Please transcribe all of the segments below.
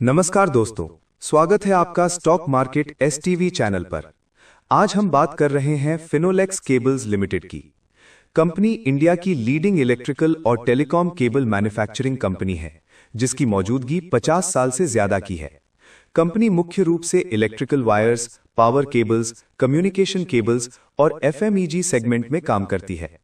नमस्कार दोस्तों, स्वागत है आपका स्टॉक मार्केट एसटीवी चैनल पर। आज हम बात कर रहे हैं फिनोलेक्स केबल्स लिमिटेड की। कंपनी इंडिया की लीडिंग इलेक्ट्रिकल और टेलीकॉम केबल मैन्युफैक्चरिंग कंपनी है, जिसकी मौजूदगी 50 साल से ज्यादा की है। कंपनी मुख्य रूप से electrical wires, power cables, communication cables और एफएमईजी सेगमेंट में काम करती है।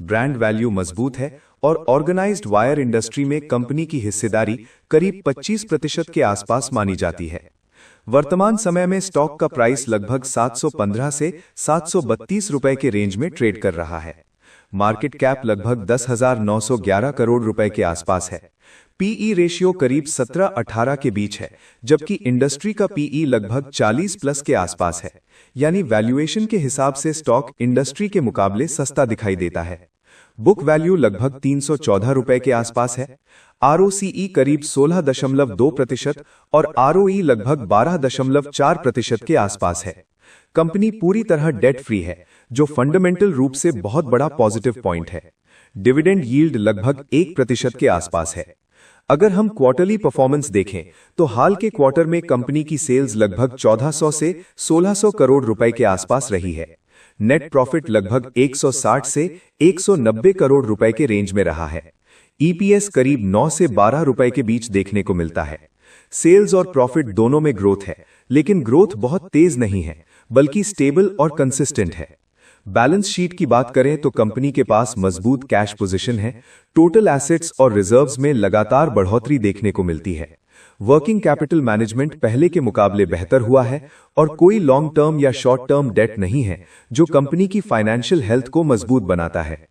ब्रांड वैल्यू मजबूत है और ऑर्गेनाइज्ड वायर इंडस्ट्री में कंपनी की हिस्सेदारी करीब 25% के आसपास मानी जाती है। वर्तमान समय में स्टॉक का प्राइस लगभग 715 से 732 रुपए के रेंज में ट्रेड कर रहा है। मार्केट कैप लगभग 10,911 करोड़ रुपए के आसपास है। पीई रेशियो करीब 17-18 के बीच है, जबकि इंडस्ट्री का पीई लगभग 40+ के आसपास है। यानी वैल्यूएशन के हिसाब से स्टॉक इंडस्ट्री के मुकाबले सस्ता दिखाई देता है। बुक वैल्यू लगभग 314 रुपए के आसपास है। आरओसीई करीब 16.2% और आरओई लगभग 12.4% के आसपास है। कंपनी पूरी तरह डेट फ्री है, जो फंडामेंटल रूप से बहुत बड़ा पॉजिटिव पॉइंट है। डिविडेंड यील्ड लगभग 1% के आसपास है। अगर हम क्वार्टरली परफॉर्मेंस देखें तो हाल के क्वार्टर में कंपनी की सेल्स लगभग 1400 से 1600 करोड़ रुपए के आसपास रही है। नेट प्रॉफिट लगभग 160 से 190 करोड़ रुपए के रेंज में रहा है। ईपीएस करीब 9 से 12 रुपए के बीच देखने को मिलता है। सेल्स और प्रॉफिट दोनों में ग्रोथ है, लेकिन ग्रोथ बहुत तेज नहीं है, बल्कि स्टेबल और कंसिस्टेंट है। बैलेंस शीट की बात करें तो कंपनी के पास मजबूत कैश पोजीशन है। टोटल एसेट्स और रिजर्व्स में लगातार बढ़ोतरी देखने को मिलती है। वर्किंग कैपिटल मैनेजमेंट पहले के मुकाबले बेहतर हुआ है और कोई लॉन्ग टर्म या शॉर्ट टर्म डेट नहीं है, जो कंपनी की फाइनेंशियल हेल्थ को मजबूत बनाता है।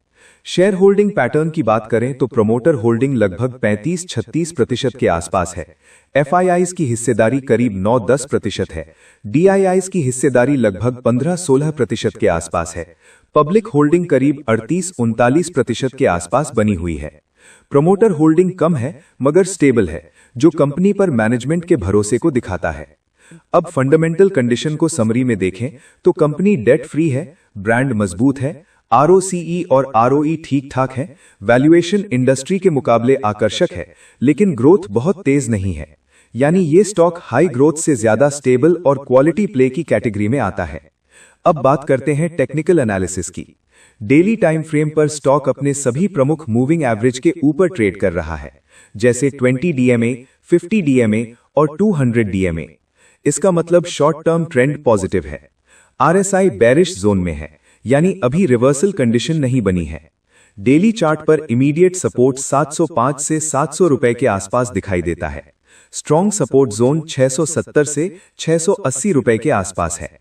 शेयर होल्डिंग पैटर्न की बात करें तो प्रमोटर होल्डिंग लगभग 35-36% के आसपास है। एफआईआईज की हिस्सेदारी करीब 9-10% है। डीआईआईज की हिस्सेदारी लगभग 15-16% के आसपास है। पब्लिक होल्डिंग करीब 38-39% के आसपास बनी हुई है। प्रमोटर होल्डिंग कम है मगर स्टेबल है, जो कंपनी पर मैनेजमेंट के भरोसे को दिखाता है। अब फंडामेंटल कंडीशन को समरी में देखें तो कंपनी डेट फ्री है, ब्रांड मजबूत है, आरओसीई और आरओई ठीक ठाक है, वैल्यूएशन इंडस्ट्री के मुकाबले आकर्षक है, लेकिन ग्रोथ बहुत तेज नहीं है। यानी ये स्टॉक हाई ग्रोथ से ज्यादा स्टेबल और क्वालिटी प्ले की कैटेगरी में आता है। अब बात करते हैं टेक्निकल एनालिसिस की। डेली टाइम फ्रेम पर स्टॉक अपने सभी प्रमुख मूविंग एवरेज के ऊपर ट्रेड कर रहा है, जैसे 20 डीएमए, 50 डीएमए और 200 डीएमए। इसका मतलब शॉर्ट टर्म ट्रेंड पॉजिटिव है। आरएसआई बेरिश जोन में है, यानी अभी रिवर्सल कंडीशन नहीं बनी है। डेली चार्ट पर इमीडिएट सपोर्ट 705 से 700 रुपए के आसपास दिखाई देता है। स्ट्रॉन्ग सपोर्ट जोन 670 से 680 रुपए के आसपास है।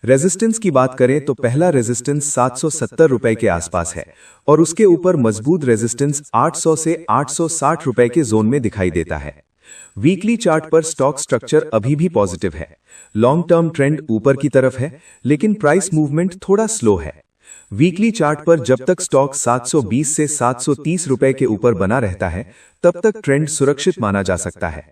रेजिस्टेंस की बात करें तो पहला रेजिस्टेंस 770 रुपए के आसपास है और उसके ऊपर मजबूत रेजिस्टेंस 800 से 860 रुपए के जोन में दिखाई देता है। वीकली चार्ट पर स्टॉक स्ट्रक्चर अभी भी पॉजिटिव है। लॉन्ग टर्म ट्रेंड ऊपर की तरफ है, लेकिन प्राइस मूवमेंट थोड़ा स्लो है। वीकली चार्ट पर जब तक स्टॉक 720 से 730 रुपए के ऊपर बना रहता है, तब तक ट्रेंड सुरक्षित माना जा सकता है।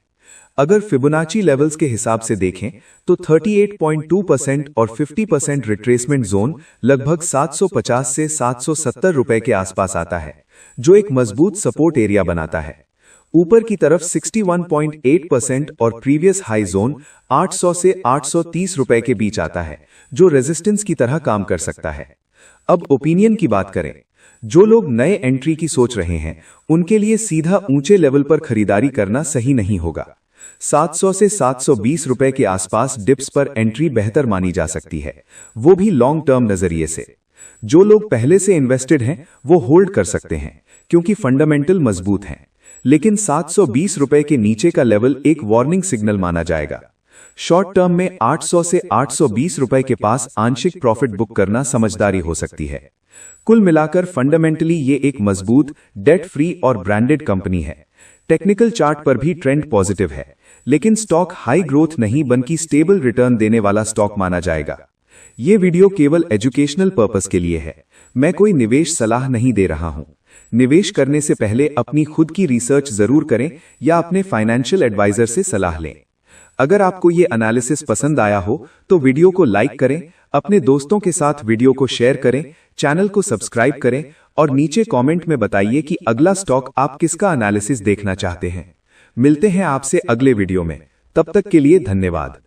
अगर फिबोनाची लेवल्स के हिसाब से देखें तो 38.2% और 50% रिट्रेसमेंट जोन लगभग 750 से 770 रुपए के आसपास आता है, जो एक मजबूत सपोर्ट एरिया बनाता है। ऊपर की तरफ 61.8% और प्रीवियस हाई जोन 800 से 830 रुपए के बीच आता है, जो रेजिस्टेंस की तरह काम कर सकता है। अब ओपिनियन की बात करें, जो लोग नए एंट्री की सोच रहे हैं, उनके लिए सीधा ऊंचे लेवल पर खरीदारी करना सही नहीं होगा। 700 से 720 रुपए के आसपास डिप्स पर एंट्री बेहतर मानी जा सकती है, वो भी लॉन्ग टर्म नजरिए से। जो लोग पहले से इन्वेस्टेड हैं, वो होल्ड कर सकते हैं, क्योंकि फंडामेंटल मजबूत हैं। लेकिन 720 रुपए के नीचे का लेवल एक वार्निंग सिग्नल माना जाएगा। शॉर्ट टर्म में 800 से 820 रुपए के पास आंशिक प्रॉफिट बुक करना समझदारी हो सकती है। कुल मिलाकर फंडामेंटली ये एक मजबूत, डेट फ्री और ब्रांडेड कंपनी है। टेक्निकल चार्ट पर भी ट्रेंड पॉजिटिव है, लेकिन स्टॉक हाई ग्रोथ नहीं बल्कि स्टेबल रिटर्न देने वाला स्टॉक माना जाएगा। ये वीडियो केवल एजुकेशनल पर्पस के लिए है। मैं कोई निवेश सलाह नहीं दे रहा हूं। निवेश करने से पहले अपनी खुद की रिसर्च जरूर करें या अपने फाइनेंशियल एडवाइजर से सलाह लें। अगर आपको ये एनालिसिस पसंद आया हो तो वीडियो को लाइक करें, अपने दोस्तों के साथ वीडियो को शेयर करें, चैनल को सब्सक्राइब करें और नीचे कमेंट में बताइए कि अगला स्टॉक आप किसका एनालिसिस देखना चाहते हैं। मिलते हैं आपसे अगले वीडियो में। तब तक के लिए धन्यवाद।